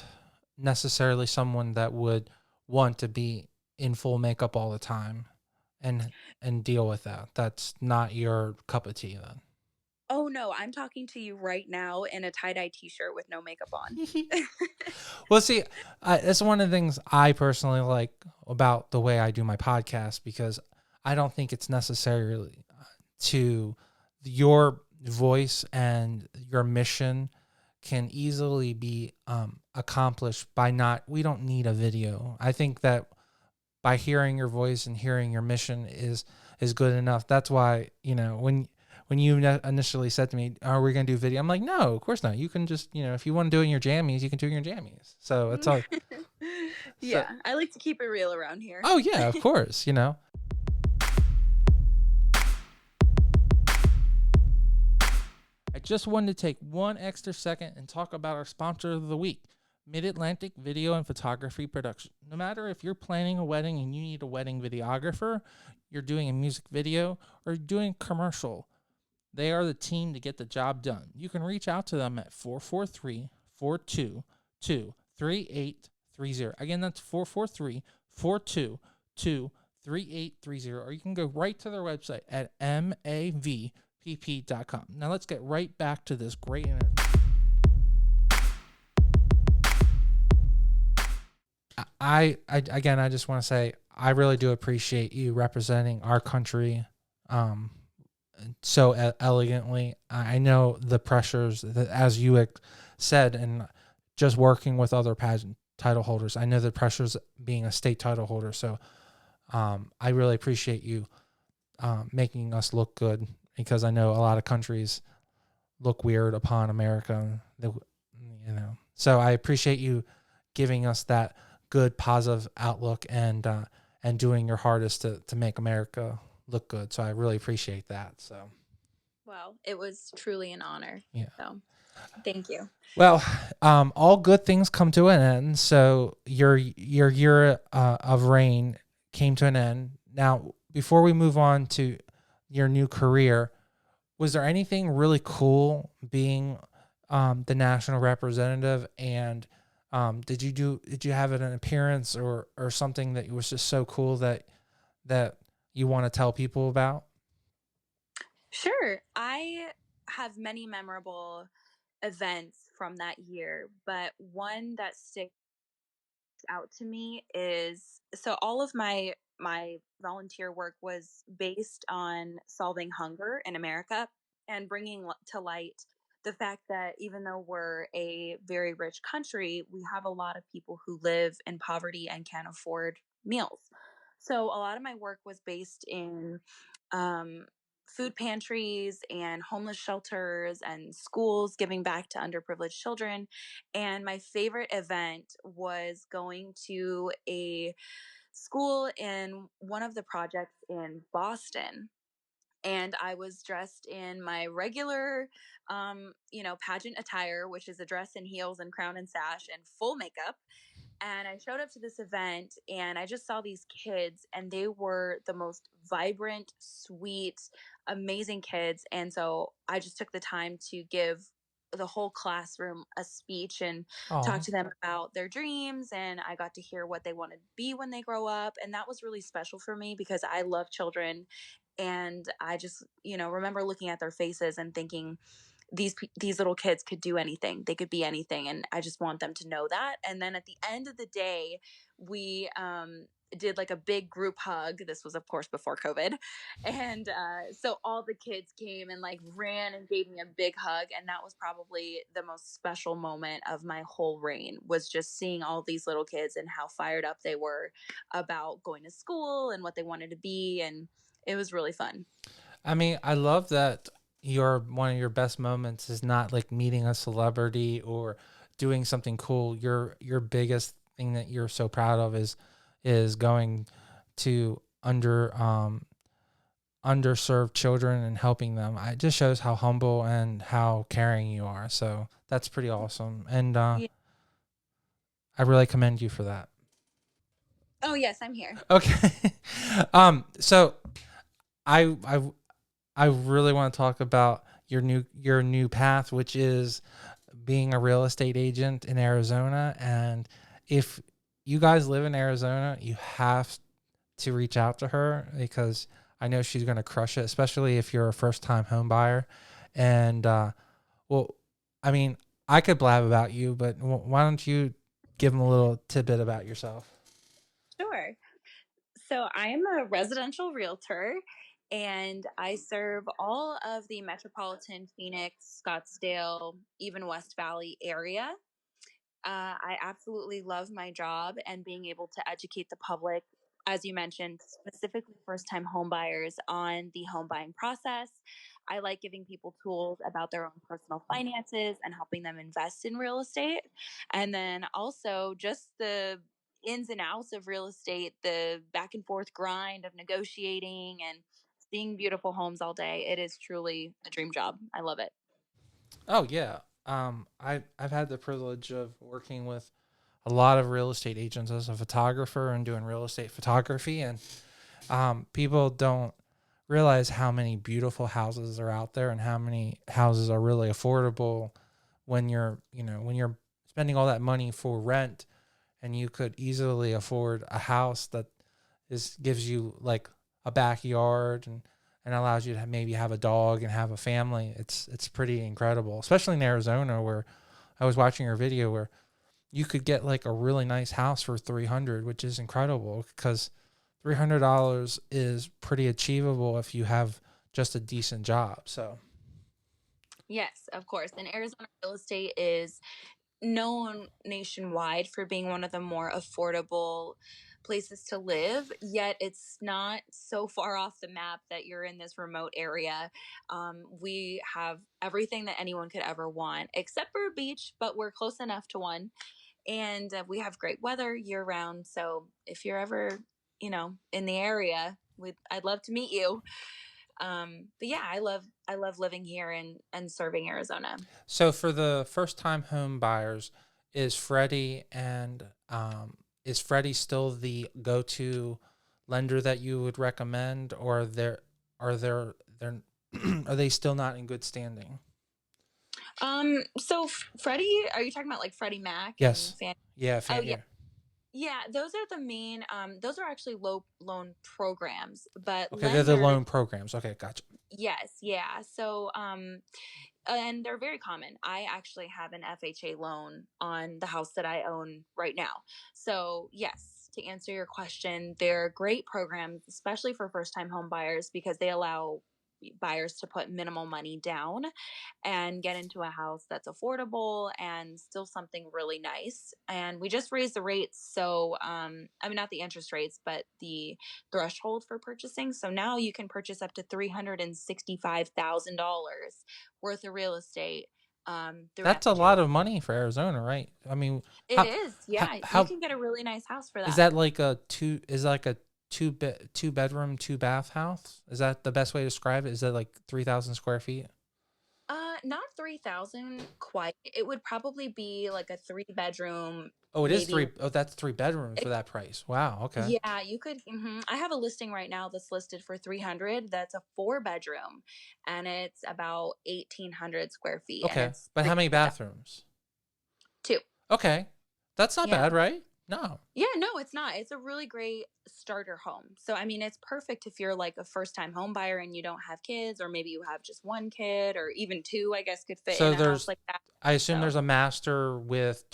necessarily someone that would want to be in full makeup all the time and deal with that. That's not your cup of tea then. Oh no, I'm talking to you right now in a tie-dye t-shirt with no makeup on. Well, see, that's one of the things I personally like about the way I do my podcast, because I don't think it's necessarily to your voice and your mission can easily be accomplished by we don't need a video. I think that by hearing your voice and hearing your mission is good enough. That's why, when you initially said to me, "Are we going to do video?" I'm like, "No, of course not. You can just, if you want to do it in your jammies, you can do it in your jammies." So it's all. Yeah, I like to keep it real around here. Oh yeah, of course. I just wanted to take one extra second and talk about our sponsor of the week, Mid-Atlantic Video and Photography Production. No matter if you're planning a wedding and you need a wedding videographer, you're doing a music video, or you're doing a commercial, they are the team to get the job done. You can reach out to them at 443-422-3830. Again, that's 443-422-3830. Or you can go right to their website at mavpp.com. Now let's get right back to this great interview. I just want to say I really do appreciate you representing our country so elegantly. I know the pressures that, as you said, and just working with other pageant title holders, I know the pressures being a state title holder. So I really appreciate you making us look good, because I know a lot of countries look weird upon America. So I appreciate you giving us that good, positive outlook and doing your hardest to make America look good. So I really appreciate that. So, Well, it was truly an honor. Yeah. So, thank you. Well, all good things come to an end. So your year of reign came to an end. Now, before we move on to your new career, was there anything really cool being the national representative? And did you have an appearance or something that was just so cool that you want to tell people about? Sure. I have many memorable events from that year, but one that sticks out to me is, so all of my volunteer work was based on solving hunger in America and bringing to light the fact that even though we're a very rich country, we have a lot of people who live in poverty and can't afford meals. So a lot of my work was based in um, food pantries and homeless shelters and schools, giving back to underprivileged children. And my favorite event was going to a school in one of the projects in Boston. And I was dressed in my regular, pageant attire, which is a dress and heels and crown and sash and full makeup. And I showed up to this event and I just saw these kids, and they were the most vibrant, sweet, amazing kids. And so I just took the time to give the whole classroom a speech and talk to them about their dreams. And I got to hear what they want to be when they grow up. And that was really special for me because I love children. And I just, remember looking at their faces and thinking, these little kids could do anything. They could be anything, and I just want them to know that. And then at the end of the day, we did like a big group hug. This was, of course, before COVID, and so all the kids came and like ran and gave me a big hug, and that was probably the most special moment of my whole reign. Was just seeing all these little kids and how fired up they were about going to school and what they wanted to be, and it was really fun. I mean, I love that one of your best moments is not like meeting a celebrity or doing something cool. Your biggest thing that you're so proud of is going to underserved children and helping them. It just shows how humble and how caring you are. So that's pretty awesome. And Yeah. I really commend you for that. Oh yes, I'm here. Okay. So I I I really want to talk about your new path, which is being a real estate agent in Arizona. And if you guys live in Arizona, you have to reach out to her because I know she's going to crush it, especially if you're a first time home buyer. And, well, I mean, I could blab about you, but why don't you give them a little tidbit about yourself? Sure. So I am a residential realtor and I serve all of the metropolitan Phoenix, Scottsdale, even West Valley area. I absolutely love my job and being able to educate the public, as you mentioned, specifically first time home buyers on the home buying process. I like giving people tools about their own personal finances and helping them invest in real estate. And then also just the ins and outs of real estate, the back and forth grind of negotiating and seeing beautiful homes all day. It is truly a dream job. I love it. Oh, yeah. I've had the privilege of working with a lot of real estate agents as a photographer and doing real estate photography. And people don't realize how many beautiful houses are out there and how many houses are really affordable when you're spending all that money for rent and you could easily afford a house that gives you like a backyard and allows you to maybe have a dog and have a family. It's pretty incredible, especially in Arizona where I was watching your video where you could get like a really nice house for 300, which is incredible because $300 is pretty achievable if you have just a decent job. So, Yes, of course. And Arizona real estate is known nationwide for being one of the more affordable places to live, yet it's not so far off the map that you're in this remote area. We have everything that anyone could ever want, except for a beach, but we're close enough to one. And we have great weather year round. So if you're ever, in the area, I'd love to meet you. But yeah, I love living here and serving Arizona. so for the first time home buyers, is Freddie and is Freddie still the go-to lender that you would recommend, or they're are they still not in good standing? So Freddie, are you talking about like Freddie Mac and Yes. Fan? Yeah, Oh yeah, yeah. yeah. Those are the main. Those are actually low loan programs, but Okay, they're the lenders. loan programs. Okay, gotcha. Yes, yeah. So and they're very common. I actually have an FHA loan on the house that I own right now. So yes, to answer your question, they're great programs, especially for first time home buyers because they allow buyers to put minimal money down and get into a house that's affordable and still something really nice. And we just raised the rates. So, I mean, not the interest rates, but the threshold for purchasing. So now you can purchase up to $365,000 worth of real estate through That's a FHA lot loan. of money for Arizona, right? I mean, It how is. how Yeah. You how can get a really nice house for is that. that like a two bedroom, two bath house? Is that the best way to describe it? Is that like 3,000 square feet? Not 3,000 quite. It would probably be like a three-bedroom, Oh, it is maybe. three. Oh, that's three bedrooms for that price. Wow. Okay. Yeah, you could. I have a listing right now that's listed for 300. That's a four-bedroom, and it's about 1,800 square feet, and Okay. it's But how many 300,000 bathrooms? too. Okay. That's not Yeah, bad, right? No. yeah. No, it's not. It's a really great starter home. So I mean, it's perfect if you're like a first-time home buyer and you don't have kids, or maybe you have just one kid, or even two. I guess could fit in So a house there's, like that. I assume So there's a master with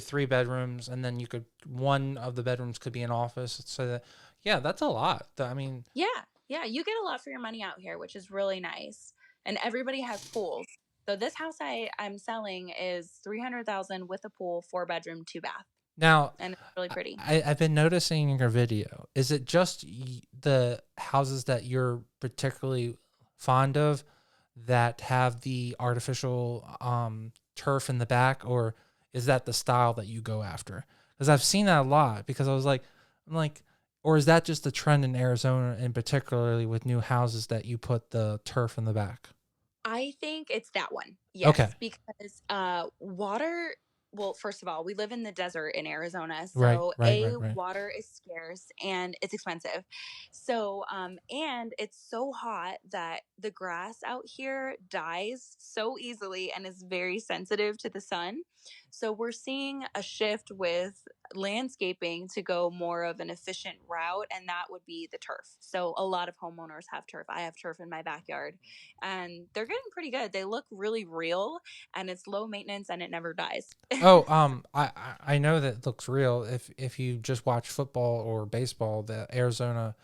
three bedrooms, and then one of the bedrooms could be an office. So that, yeah, that's a lot. I mean, yeah, yeah, you get a lot for your money out here, which is really nice. And everybody has pools. So this house I'm selling is 300,000 with a pool, four-bedroom, two bath, now and it's really pretty. I've been noticing in your video, is it just the houses that you're particularly fond of that have the artificial turf in the back, or is that the style that you go after? Because I've seen that a lot. Because I'm like, Or is that just a trend in Arizona, and particularly with new houses that you put the turf in the back? I think it's that one. Okay. Yes, because water, well, first of all, we live in the desert in Arizona, Right, so right, right, right. water is scarce and it's expensive. So and it's so hot that the grass out here dies so easily and is very sensitive to the sun. So we're seeing a shift with landscaping to go more of an efficient route, and that would be the turf. So a lot of homeowners have turf. I have turf in my backyard, and they're getting pretty good. They look really real, and it's low maintenance, and it never dies. Oh, I know that it looks real. If you just watch football or baseball, the Arizona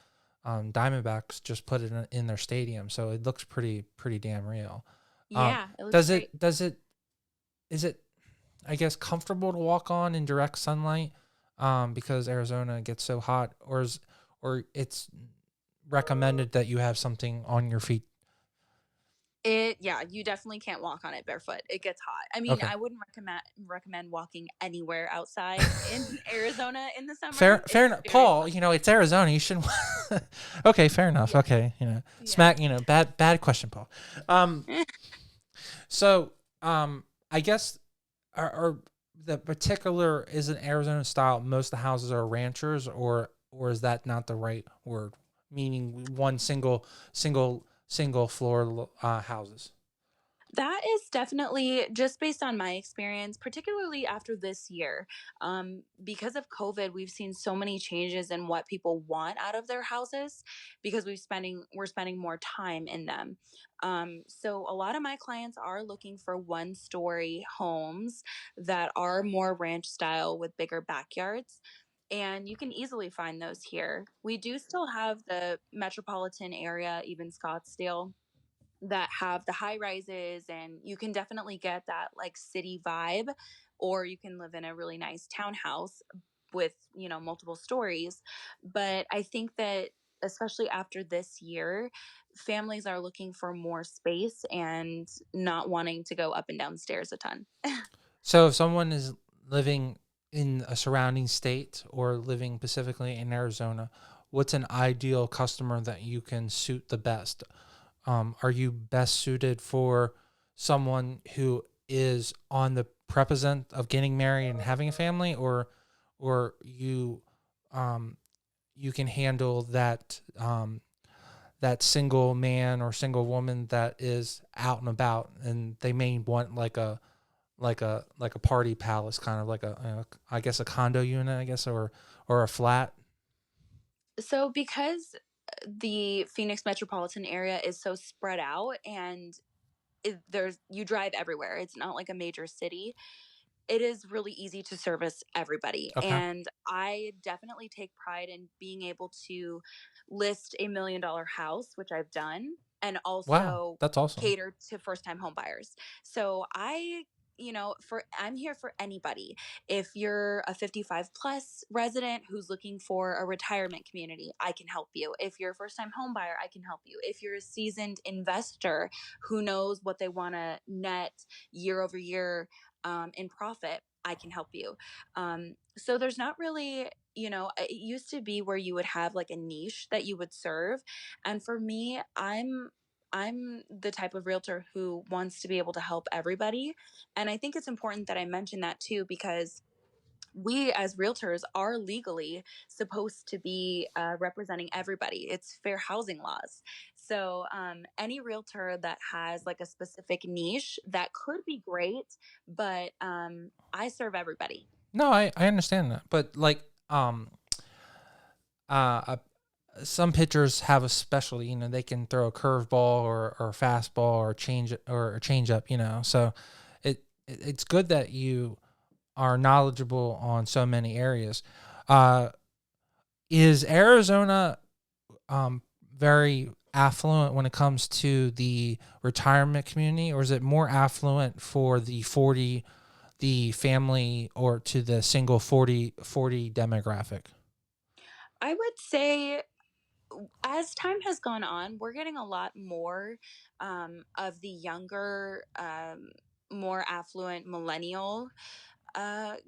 Diamondbacks just put it in their stadium, so it looks pretty damn real. Yeah, it looks Does great. it is it, I guess, comfortable to walk on in direct sunlight? Because Arizona gets so hot, or it's recommended that you have something on your feet. Yeah, you definitely can't walk on it barefoot. It gets hot. I mean, Okay. I wouldn't recommend walking anywhere outside in Arizona in the summer. Fair It's enough, very Paul. tough. It's Arizona. You shouldn't. Okay, fair enough. Yeah. Okay, Yeah. smack. Bad question, Paul. Um, so I guess are the particular is an Arizona style. Most of the houses are ranchers, or is that not the right word? Meaning one single floor houses. That is definitely just based on my experience, particularly after this year. Because of COVID, we've seen so many changes in what people want out of their houses because we're spending more time in them. So a lot of my clients are looking for one-story homes that are more ranch style with bigger backyards. And you can easily find those here. We do still have the metropolitan area, even Scottsdale, that have the high rises, and you can definitely get that like city vibe, or you can live in a really nice townhouse with, multiple stories. But I think that especially after this year, families are looking for more space and not wanting to go up and down stairs a ton. So if someone is living in a surrounding state or living specifically in Arizona, what's an ideal customer that you can suit the best? Are you best suited for someone who is on the precipice of getting married and having a family, or um, you can handle that single man or single woman that is out and about, and they may want like a party palace, kind of like I guess a condo unit, I guess, or a flat. So because the Phoenix metropolitan area is so spread out, and there's you drive everywhere, it's not like a major city, it is really easy to service everybody. Okay. And I definitely take pride in being able to list $1 million house, which I've done, and Wow, also that's awesome. cater to first time home buyers. So I'm here for anybody. If you're a 55 plus resident who's looking for a retirement community, I can help you. If you're a first time home buyer, I can help you. If you're a seasoned investor who knows what they want to net year over year, in profit, I can help you. So there's not really, it used to be where you would have like a niche that you would serve. And for me, I'm the type of realtor who wants to be able to help everybody. And I think it's important that I mention that too, because we as realtors are legally supposed to be representing everybody. It's fair housing laws. So any realtor that has like a specific niche, that could be great, but I serve everybody. No, I understand that, but like uh, uh some pitchers have a specialty. They can throw a curveball or a fastball or a change up. So it's good that you are knowledgeable on so many areas. Uh, is Arizona very affluent when it comes to the retirement community, or is it more affluent for the family, or to the single 40 demographic? I would say as time has gone on, we're getting a lot more of the younger, more affluent millennial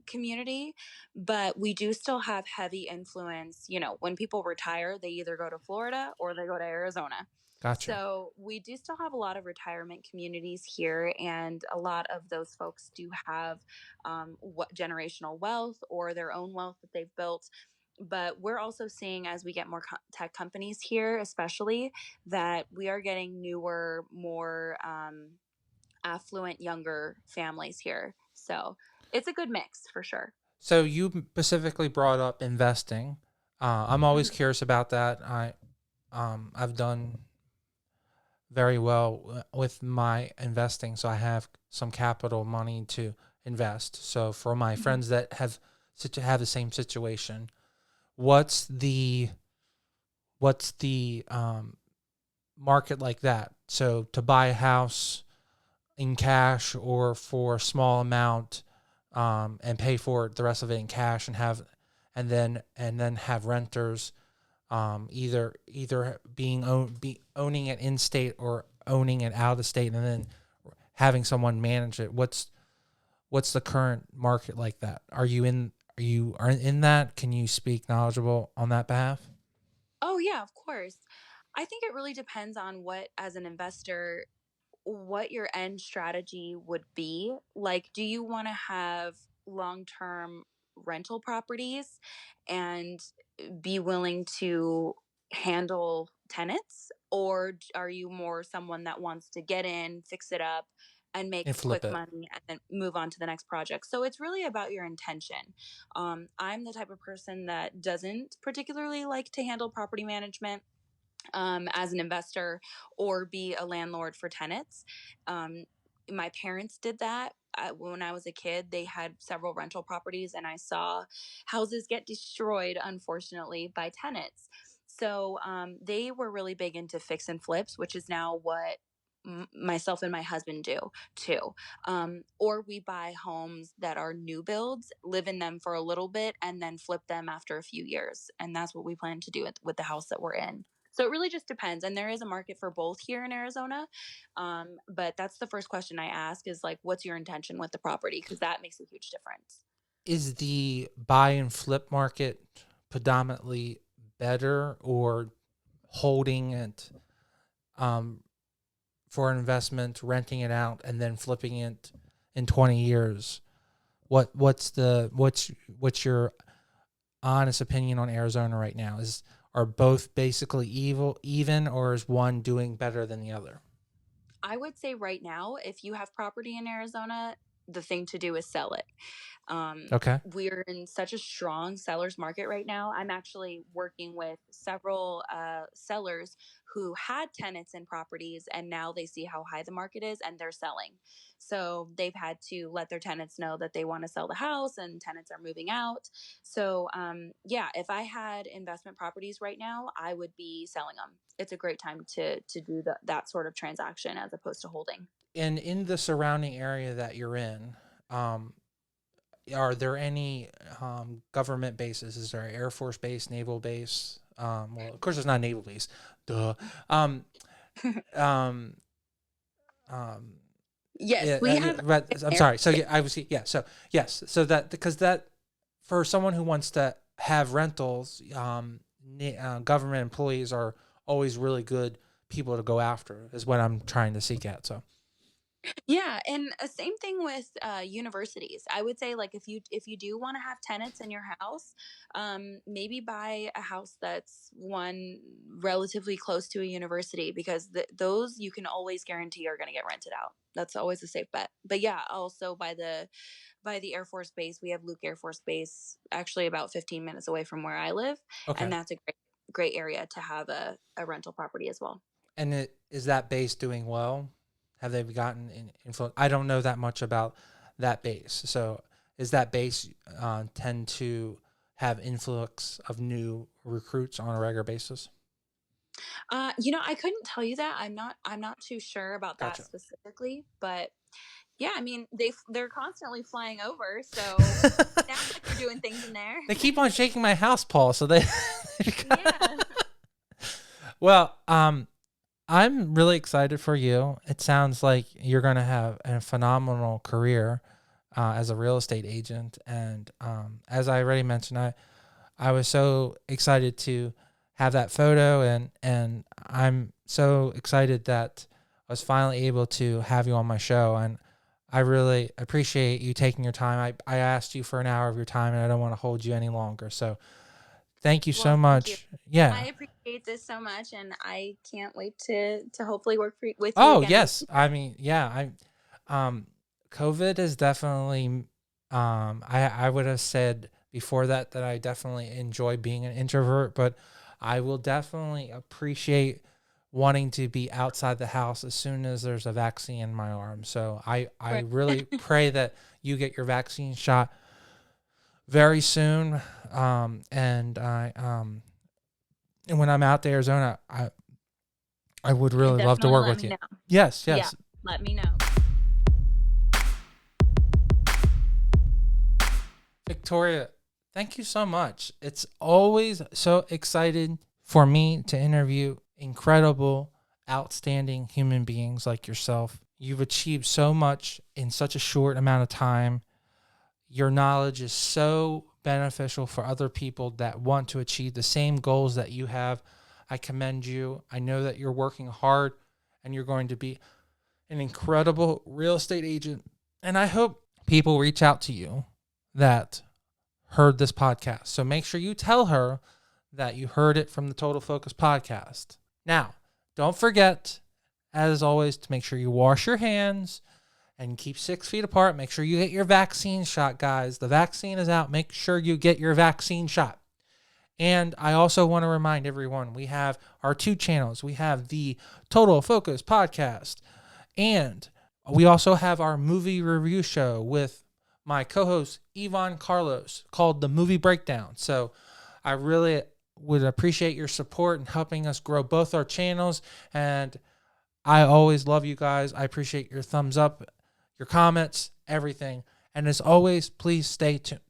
community, but we do still have heavy influence. You know, when people retire, they either go to Florida or they go to Arizona. Gotcha. So we do still have a lot of retirement communities here, and a lot of those folks do have what generational wealth or their own wealth that they've built. But we're also seeing, as we get more tech companies here, especially, that we are getting newer, more affluent, younger families here. So it's a good mix for sure. So you specifically brought up investing. I'm always Mhm. curious about that. I've done very well with my investing, so I have some capital money to invest. So for my Mhm. friends that have the same situation, what's the market like that? So to buy a house in cash or for a small amount, and pay for it, the rest of it in cash, and then have renters, either owning it in state or owning it out of state, and then having someone manage it. What's the current market like that? Are in that? Can you speak knowledgeable on that behalf? Oh, yeah, of course. I think it really depends on what, as an investor, what your end strategy would be. Like, do you want to have long term rental properties and be willing to handle tenants? Or are you more someone that wants to get in, fix it up, and make And flip quick it. money and then move on to the next project? So it's really about your intention. I'm the type of person that doesn't particularly like to handle property management as an investor or be a landlord for tenants. Um, my parents did that. When I was a kid, they had several rental properties, and I saw houses get destroyed, unfortunately, by tenants. So they were really big into fix and flips, which is now what myself and my husband do too. Or we buy homes that are new builds, live in them for a little bit, and then flip them after a few years. And that's what we plan to do with the house that we're in. So it really just depends. And there is a market for both here in Arizona. But that's the first question I ask is like, what's your intention with the property? Because that makes a huge difference. Is the buy and flip market predominantly better, or holding it um, for investment, renting it out, and then flipping it in 20 years? What's your honest opinion on Arizona right now? Are both basically even, or is one doing better than the other? I would say right now, if you have property in Arizona, the thing to do is sell it. Um, Okay. we're in such a strong seller's market right now. I'm actually working with several sellers who had tenants in properties, and now they see how high the market is and they're selling. So they've had to let their tenants know that they want to sell the house and tenants are moving out. So, yeah, if I had investment properties right now, I would be selling them. It's a great time to do that sort of transaction as opposed to holding. And in the surrounding area that you're in, um, are there any government bases? Is there an Air Force base, naval base? Well, of course, there's not a naval base. Duh. Um, um, um, Yes, we have but I'm air. sorry. So yeah, I was yeah. So yes. So that because that for someone who wants to have rentals, government employees are always really good people to go after. Is what I'm trying to seek at. So Yeah, and same thing with universities. I would say like if you do want to have tenants in your house, maybe buy a house that's one relatively close to a university because those you can always guarantee are going to get rented out. That's always a safe bet. But yeah, also by the Air Force Base, we have Luke Air Force Base, actually about 15 minutes away from where I live, and okay. that's a great area to have a rental property as well. And is that base doing well? Have they gotten influence? I don't know that much about that base. So is that base tend to have influx of new recruits on a regular basis? I couldn't tell you that. I'm not too sure about that Gotcha. specifically, but yeah, I mean they're constantly flying over, so sounds like they're doing things in there. They keep on shaking my house, Paul. So they. Yeah. Well, I'm really excited for you. It sounds like you're going to have a phenomenal career. as a real estate agent. And as I already mentioned, I was so excited to have that photo, and I'm so excited that I was finally able to have you on my show. And I really appreciate you taking your time. I asked you for an hour of your time, and I don't want to hold you any longer. So thank you so much. Thank you. Yeah. I appreciate this so much, and I can't wait to hopefully work with you Oh, again. yes. I mean, yeah, COVID is definitely, I would have said before that I definitely enjoy being an introvert, but I will definitely appreciate wanting to be outside the house as soon as there's a vaccine in my arm. So I Right. really pray that you get your vaccine shot very soon. And and when I'm out to Arizona, I would really love to Definitely work let with me you. know. Yes, Yeah, yes. let me know. Victoria, thank you so much. It's always so exciting for me to interview incredible, outstanding human beings like yourself. You've achieved so much in such a short amount of time. Your knowledge is so beneficial for other people that want to achieve the same goals that you have. I commend you. I know that you're working hard and you're going to be an incredible real estate agent. And I hope people reach out to you that heard this podcast. So make sure you tell her that you heard it from the Total Focus podcast. Now, don't forget, as always, to make sure you wash your hands and keep 6 feet apart. Make sure you get your vaccine shot, guys. The vaccine is out. Make sure you get your vaccine shot. And I also want to remind everyone, we have our 2 channels. We have the Total Focus podcast, and we also have our movie review show with my co-host, Yvonne Carlos, called The Movie Breakdown. So I really would appreciate your support in helping us grow both our channels. And I always love you guys. I appreciate your thumbs up, your comments, everything. And as always, please stay tuned.